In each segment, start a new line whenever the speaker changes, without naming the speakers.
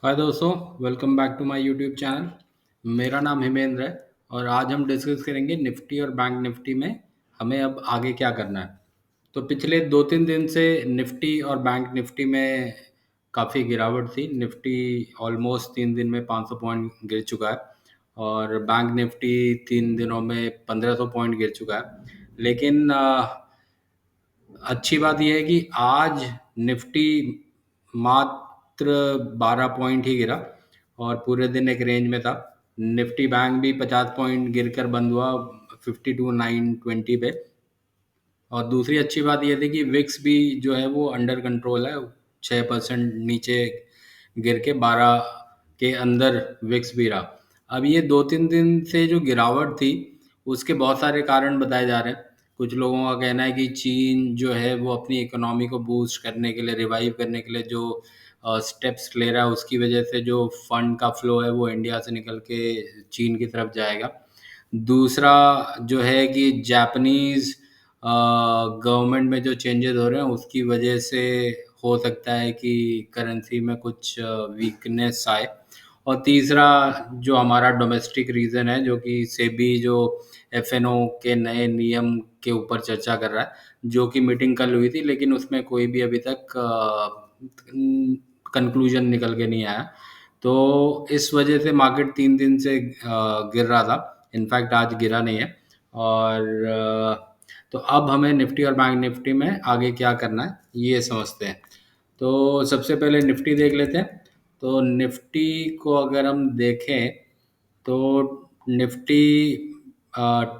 हाय दोस्तों, welcome back to my YouTube channel. मेरा नाम हिमेंद्र है और आज हम डिस्कस करेंगे निफ्टी और बैंक निफ्टी में हमें अब आगे क्या करना है। तो पिछले 2-3 दिन से निफ्टी और बैंक निफ्टी में काफ़ी गिरावट थी। निफ्टी ऑलमोस्ट 3 दिन में 500 पॉइंट गिर चुका है और बैंक निफ्टी 3 दिनों में 1500 पॉइंट गिर चुका है। लेकिन अच्छी बात यह है कि आज निफ्टी मात्र 12 पॉइंट ही गिरा और पूरे दिन एक रेंज में था। निफ्टी बैंक भी 50 पॉइंट गिरकर बंद हुआ 52,920 पे। और दूसरी अच्छी बात ये थी कि विक्स भी जो है वो अंडर कंट्रोल है। 6% नीचे गिर के 12 के अंदर विक्स भी रहा। अब ये 2-3 दिन से जो गिरावट थी उसके बहुत सारे कारण बताए जा रहे हैं। कुछ लोगों का कहना है कि चीन जो है वो अपनी इकोनॉमी को बूस्ट करने के लिए, रिवाइव करने के लिए जो स्टेप्स ले रहा है, उसकी वजह से जो फंड का फ्लो है वो इंडिया से निकल के चीन की तरफ जाएगा। दूसरा जो है कि जापानीज गवर्नमेंट में जो चेंजेस हो रहे हैं उसकी वजह से हो सकता है कि करेंसी में कुछ वीकनेस आए। और तीसरा जो हमारा डोमेस्टिक रीजन है, जो कि सेबी जो एफएनओ के नए नियम के ऊपर चर्चा कर रहा है, जो कि मीटिंग कल हुई थी लेकिन उसमें कोई भी अभी तक कंक्लूजन निकल के नहीं आया। तो इस वजह से मार्केट 3 दिन से गिर रहा था। इनफैक्ट आज गिरा नहीं है। और तो अब हमें निफ्टी और बैंक निफ्टी में आगे क्या करना है ये समझते हैं। तो सबसे पहले निफ्टी देख लेते हैं। तो निफ्टी को अगर हम देखें तो निफ्टी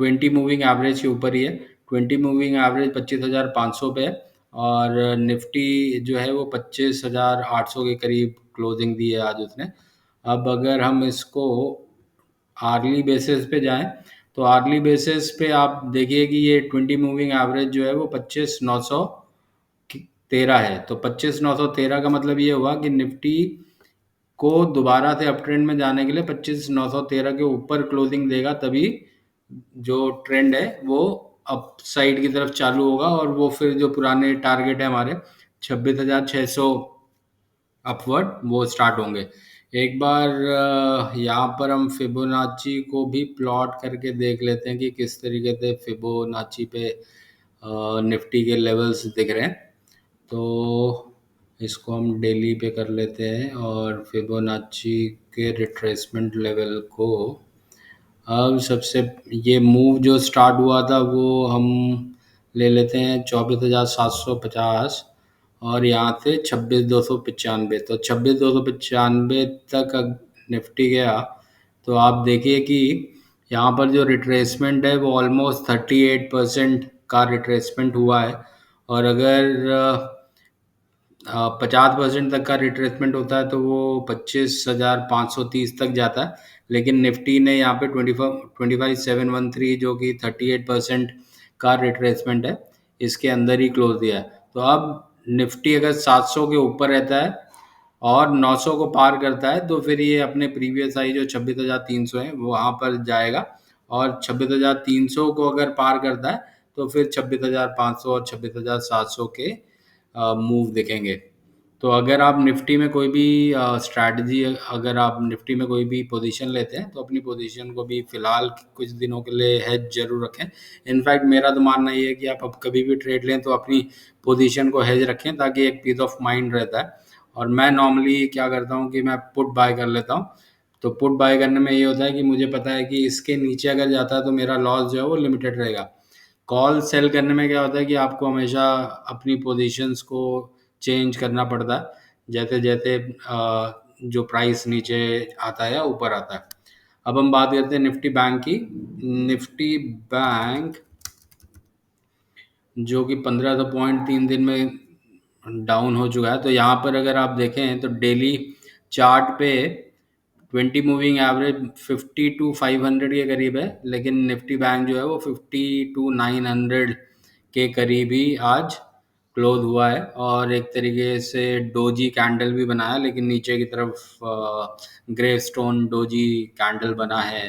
20 मूविंग एवरेज के ऊपर ही है। 20 मूविंग एवरेज 25,500 पे है और निफ्टी जो है वो 25,800 के करीब क्लोजिंग दी है आज उसने। अब अगर हम इसको आर्ली बेसिस पे जाएं तो आर्ली बेसिस पे आप देखिए कि ये 20 मूविंग एवरेज जो है वो 25,913 है। तो 25,913 का मतलब ये हुआ कि निफ्टी को दोबारा से अप ट्रेंड में जाने के लिए 25,913 के ऊपर क्लोजिंग देगा, तभी जो ट्रेंड है वो अप साइड की तरफ चालू होगा और वो फिर जो पुराने टारगेट है हमारे 26,600 अपवर्ड वो स्टार्ट होंगे। एक बार यहाँ पर हम फिबोनाची को भी प्लॉट करके देख लेते हैं कि किस तरीके से फिबोनाची पे निफ्टी के लेवल्स दिख रहे हैं। तो इसको हम डेली पे कर लेते हैं और फिबोनाची के रिट्रेसमेंट लेवल को अब सबसे ये मूव जो स्टार्ट हुआ था वो हम ले लेते हैं 24,750 और यहाँ से 26,295। तो 26,295 तक निफ्टी गया तो आप देखिए कि यहाँ पर जो रिट्रेसमेंट है वो ऑलमोस्ट 38% का रिट्रेसमेंट हुआ है। और अगर 50% तक का रिट्रेसमेंट होता है तो वो 25,530 तक जाता है। लेकिन निफ्टी ने यहाँ पे 25,713 जो कि 38% का रिट्रेसमेंट है, इसके अंदर ही क्लोज दिया है। तो अब निफ्टी अगर 700 के ऊपर रहता है और 900 को पार करता है तो फिर ये अपने प्रीवियस हाई जो 26,300 है वहाँ पर जाएगा। और 26,300 को अगर पार करता है तो फिर 26,500 और 26,700 के मूव दिखेंगे। तो अगर आप निफ्टी में कोई भी स्ट्रैटेजी, अगर आप निफ्टी में कोई भी पोजीशन लेते हैं तो अपनी पोजीशन को भी फिलहाल कुछ दिनों के लिए हेज जरूर रखें। इनफैक्ट मेरा तो मानना ये है कि आप अब कभी भी ट्रेड लें तो अपनी पोजीशन को हेज रखें ताकि एक पीस ऑफ माइंड रहता है। और मैं नॉर्मली क्या करता हूँ कि मैं पुट बाय कर लेता हूँ। तो पुट बाय करने में ये होता है कि मुझे पता है कि इसके नीचे अगर जाता है तो मेरा लॉस जो है वो लिमिटेड रहेगा। कॉल सेल करने में क्या होता है कि आपको हमेशा अपनी पोजीशंस को चेंज करना पड़ता है जैसे जैसे जो प्राइस नीचे आता है या ऊपर आता है। अब हम बात करते हैं निफ्टी बैंक की। निफ्टी बैंक जो कि 1500 पॉइंट 3 दिन में डाउन हो चुका है। तो यहाँ पर अगर आप देखें तो डेली चार्ट पे 20 मूविंग एवरेज 52,500 के करीब है, लेकिन निफ्टी बैंक जो है वो 52,900 के करीब ही आज क्लोज हुआ है। और एक तरीके से डोजी कैंडल भी बनाया, लेकिन नीचे की तरफ ग्रे स्टोन डोजी कैंडल बना है।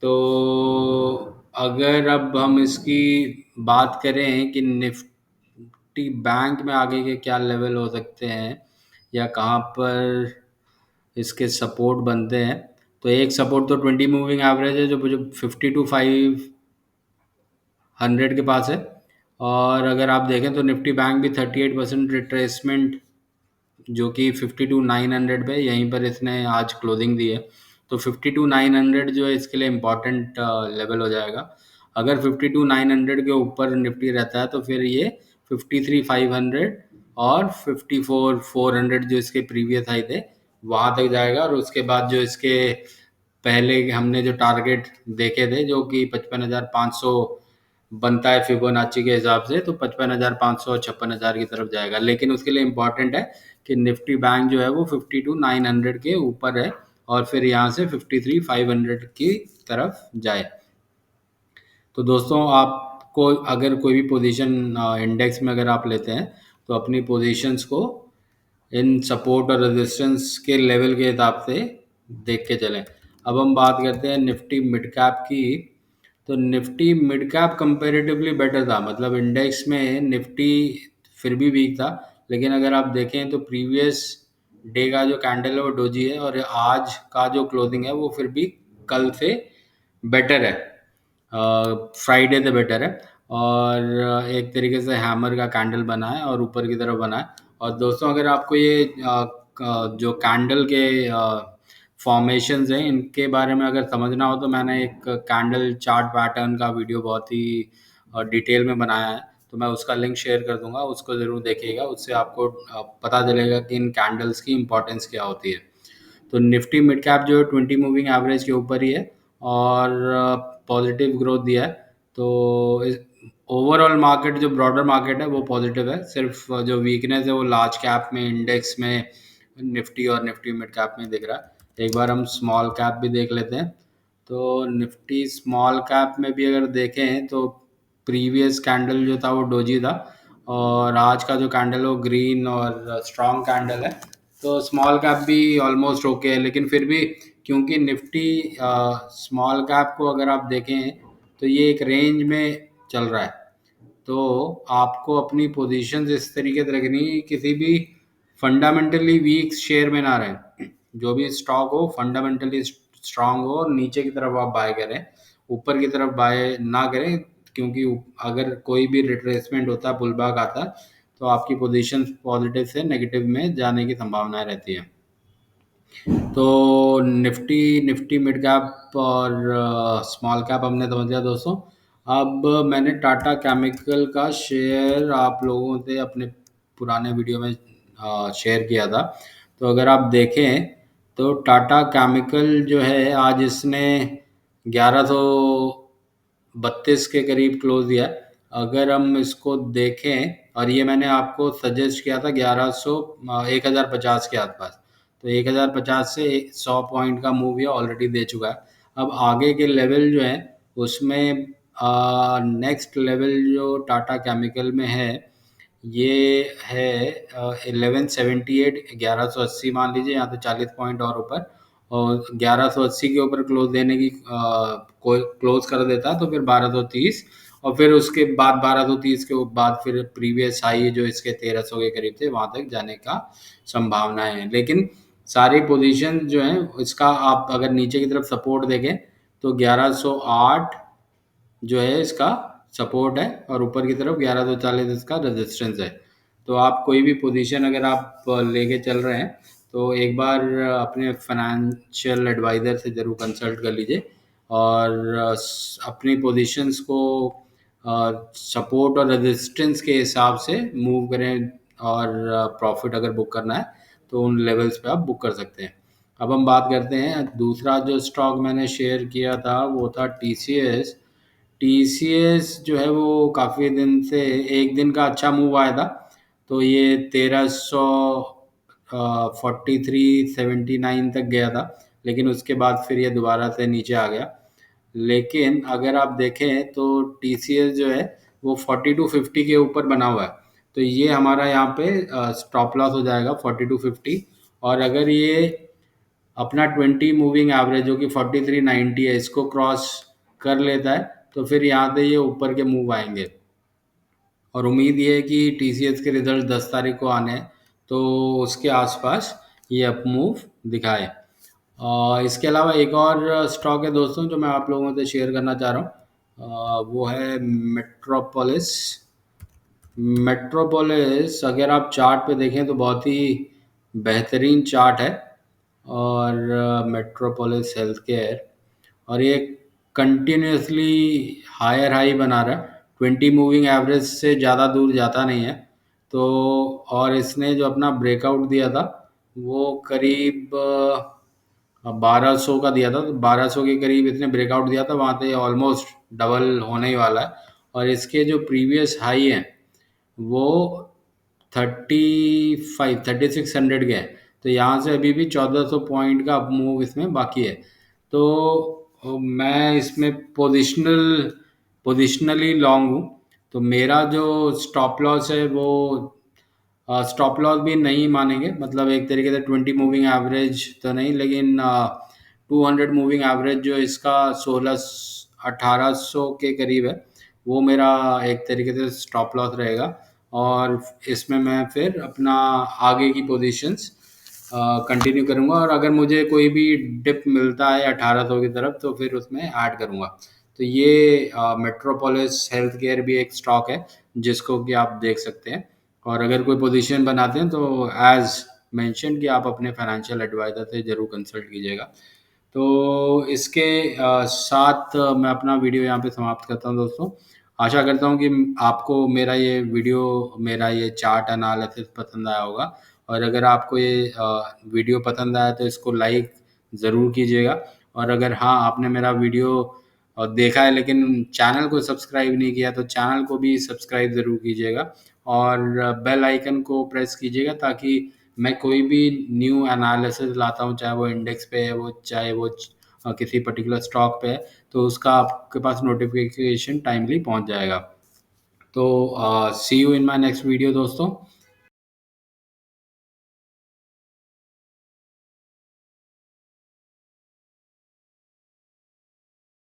तो अगर अब हम इसकी बात करें कि निफ्टी बैंक में आगे के क्या लेवल हो सकते हैं या कहाँ पर इसके सपोर्ट बनते हैं। तो एक सपोर्ट तो 20 मूविंग एवरेज है, जो 52,500 के पास है। और अगर आप देखें तो निफ्टी बैंक भी 38% रिट्रेसमेंट, जो कि 52,900 पे, यहीं पर इसने आज क्लोजिंग दी है। तो 52,900 जो है इसके लिए इम्पोर्टेंट लेवल हो जाएगा। अगर 52,900 के ऊपर निफ्टी रहता है तो फिर ये 53,500 और 54,400 जो इसके प्रीवियस हाई थे वहां तक जाएगा। और उसके बाद जो इसके पहले हमने जो टारगेट देखे थे, जो कि 55,500 बनता है फिबोनाची के हिसाब से, तो 55,500 और 56,000 की तरफ जाएगा। लेकिन उसके लिए इम्पोर्टेंट है कि निफ्टी बैंक जो है वो 52,900 के ऊपर है और फिर यहाँ से 53,500 की तरफ जाए। तो दोस्तों, आपको अगर कोई भी पोजीशन इंडेक्स में अगर आप लेते हैं तो अपनी पोजीशंस को इन सपोर्ट और रेजिस्टेंस के लेवल के हिसाब से देख के चलें। अब हम बात करते हैं निफ्टी मिड कैप की। तो Nifty mid cap comparatively better था, मतलब इंडेक्स में निफ्टी फिर भी वीक था। लेकिन अगर आप देखें तो प्रीवियस डे का जो कैंडल है वो डोजी है, और आज का जो क्लोजिंग है वो फिर भी कल से बेटर है, फ्राइडे से बेटर है। और एक तरीके से हैमर का कैंडल बना है और ऊपर की तरफ बना है। और दोस्तों, अगर आपको ये जो कैंडल के फॉर्मेशंस हैं इनके बारे में अगर समझना हो तो मैंने एक कैंडल चार्ट पैटर्न का वीडियो बहुत ही डिटेल में बनाया है। तो मैं उसका लिंक शेयर कर दूंगा, उसको ज़रूर देखिएगा। उससे आपको पता चलेगा कि इन कैंडल्स की इंपॉर्टेंस क्या होती है। तो निफ्टी मिड कैप जो है 20 मूविंग एवरेज के ऊपर ही है और पॉजिटिव ग्रोथ दिया है। तो ओवरऑल मार्केट, जो ब्रॉडर मार्केट है वो पॉजिटिव है। सिर्फ जो वीकनेस है वो लार्ज कैप में, इंडेक्स में, निफ्टी और निफ्टी मिड कैप में दिख रहा है। एक बार हम स्मॉल कैप भी देख लेते हैं। तो निफ्टी स्मॉल कैप में भी अगर देखें तो प्रीवियस कैंडल जो था वो डोजी था, और आज का जो कैंडल है वो ग्रीन और स्ट्रॉन्ग कैंडल है। तो स्मॉल कैप भी ऑलमोस्ट ओके है, लेकिन फिर भी क्योंकि निफ्टी स्मॉल कैप को अगर आप देखें तो ये एक रेंज में चल रहा है, तो आपको अपनी पोजीशंस इस तरीके से रखनी है, किसी भी फंडामेंटली वीक शेयर में ना रहें। जो भी स्टॉक हो फंडामेंटली स्ट्रांग हो और नीचे की तरफ आप बाय करें, ऊपर की तरफ बाय ना करें। क्योंकि अगर कोई भी रिट्रेसमेंट होता है, पुलबैक आता है, तो आपकी पोजीशन पॉजिटिव से नेगेटिव में जाने की संभावनाएं रहती है। तो निफ्टी निफ्टी मिड कैप और स्मॉल कैप हमने समझ लिया दोस्तों। अब मैंने टाटा केमिकल का शेयर आप लोगों से अपने पुराने वीडियो में शेयर किया था। तो अगर आप देखें तो टाटा केमिकल जो है आज इसने 1132 के करीब क्लोज दिया। अगर हम इसको देखें, और ये मैंने आपको सजेस्ट किया था 1050 के आसपास, तो 1050 से 100 पॉइंट का मूव ये ऑलरेडी दे चुका है। अब आगे के लेवल जो है उसमें नेक्स्ट लेवल जो टाटा केमिकल में है ये है 1178, 1180 मान लीजिए, यहाँ तो 40 पॉइंट और ऊपर। और 1180 के ऊपर क्लोज देने की क्लोज कर देता है तो फिर 1230, और फिर उसके बाद 1230 के बाद फिर प्रीवियस हाई जो इसके 1300 के करीब थे वहां तक जाने का संभावना है। लेकिन सारी पोजीशन जो है इसका आप अगर नीचे की तरफ सपोर्ट देखें तो 1108 जो है इसका सपोर्ट है, और ऊपर की तरफ 1140 इसका रेजिस्टेंस है। तो आप कोई भी पोजीशन अगर आप लेके चल रहे हैं तो एक बार अपने फाइनेंशियल एडवाइज़र से ज़रूर कंसल्ट कर लीजिए, और अपनी पोजीशंस को सपोर्ट और रेजिस्टेंस के हिसाब से मूव करें। और प्रॉफिट अगर बुक करना है तो उन लेवल्स पे आप बुक कर सकते हैं। अब हम बात करते हैं दूसरा जो स्टॉक मैंने शेयर किया था वो था टीसीएस। टीसीएस जो है वो काफ़ी दिन से एक दिन का अच्छा मूव आया था, तो ये 1343.79 तक गया था। लेकिन उसके बाद फिर ये दोबारा से नीचे आ गया। लेकिन अगर आप देखें तो टीसीएस जो है वो 4250 के ऊपर बना हुआ है, तो ये हमारा यहाँ पे स्टॉप लॉस हो जाएगा 4250। और अगर ये अपना 20 मूविंग एवरेज जो कि 4390 है इसको क्रॉस कर लेता है तो फिर यहाँ से ये ऊपर के मूव आएंगे। और उम्मीद ये है कि टीसीएस के रिजल्ट 10 तारीख को आने हैं, तो उसके आसपास ये अप मूव दिखाए। इसके अलावा एक और स्टॉक है दोस्तों जो मैं आप लोगों से शेयर करना चाह रहा हूँ, वो है मेट्रोपोलिस। मेट्रोपोलिस अगर आप चार्ट पे देखें तो बहुत ही बेहतरीन चार्ट है। और मेट्रोपोलिस हेल्थ केयर, और ये कंटिन्यूसली हायर हाई बना रहा है, 20 मूविंग एवरेज से ज़्यादा दूर जाता नहीं है। तो और इसने जो अपना ब्रेकआउट दिया था वो करीब 1200 का दिया था, तो 1200 के करीब इसने ब्रेकआउट दिया था, वहाँ से ऑलमोस्ट डबल होने ही वाला है। और इसके जो प्रीवियस हाई हैं वो 3600 के हैं। तो यहाँ से अभी भी 1400 पॉइंट का अप मूव इसमें बाकी है। तो मैं इसमें पोजिशनली लॉन्ग हूँ। तो मेरा जो स्टॉप लॉस है वो स्टॉप लॉस भी नहीं मानेंगे, मतलब एक तरीके से 20 मूविंग एवरेज तो नहीं, लेकिन 200 मूविंग एवरेज जो इसका 1800 के करीब है, वो मेरा एक तरीके से स्टॉप लॉस रहेगा। और इसमें मैं फिर अपना आगे की पोजीशंस कंटिन्यू करूंगा, और अगर मुझे कोई भी डिप मिलता है 1800 की तरफ तो फिर उसमें ऐड करूंगा। तो ये मेट्रोपोलिस हेल्थ केयर भी एक स्टॉक है जिसको कि आप देख सकते हैं। और अगर कोई पोजीशन बनाते हैं तो एज मेंशन कि आप अपने फाइनेंशियल एडवाइजर से ज़रूर कंसल्ट कीजिएगा। तो इसके साथ मैं अपना वीडियो यहाँ पे समाप्त करता हूँ दोस्तों। आशा करता हूँ कि आपको मेरा ये चार्ट एनालिसिस पसंद आया होगा। और अगर आपको ये वीडियो पसंद आया तो इसको लाइक ज़रूर कीजिएगा। और अगर हाँ, आपने मेरा वीडियो देखा है लेकिन चैनल को सब्सक्राइब नहीं किया तो चैनल को भी सब्सक्राइब ज़रूर कीजिएगा। और बेल आइकन को प्रेस कीजिएगा ताकि मैं कोई भी न्यू एनालिसिस लाता हूँ, चाहे वो इंडेक्स पे है, वो चाहे वो किसी पर्टिकुलर स्टॉक पे है, तो उसका आपके पास नोटिफिकेशन टाइमली पहुँच जाएगा। तो see you in my next video दोस्तों।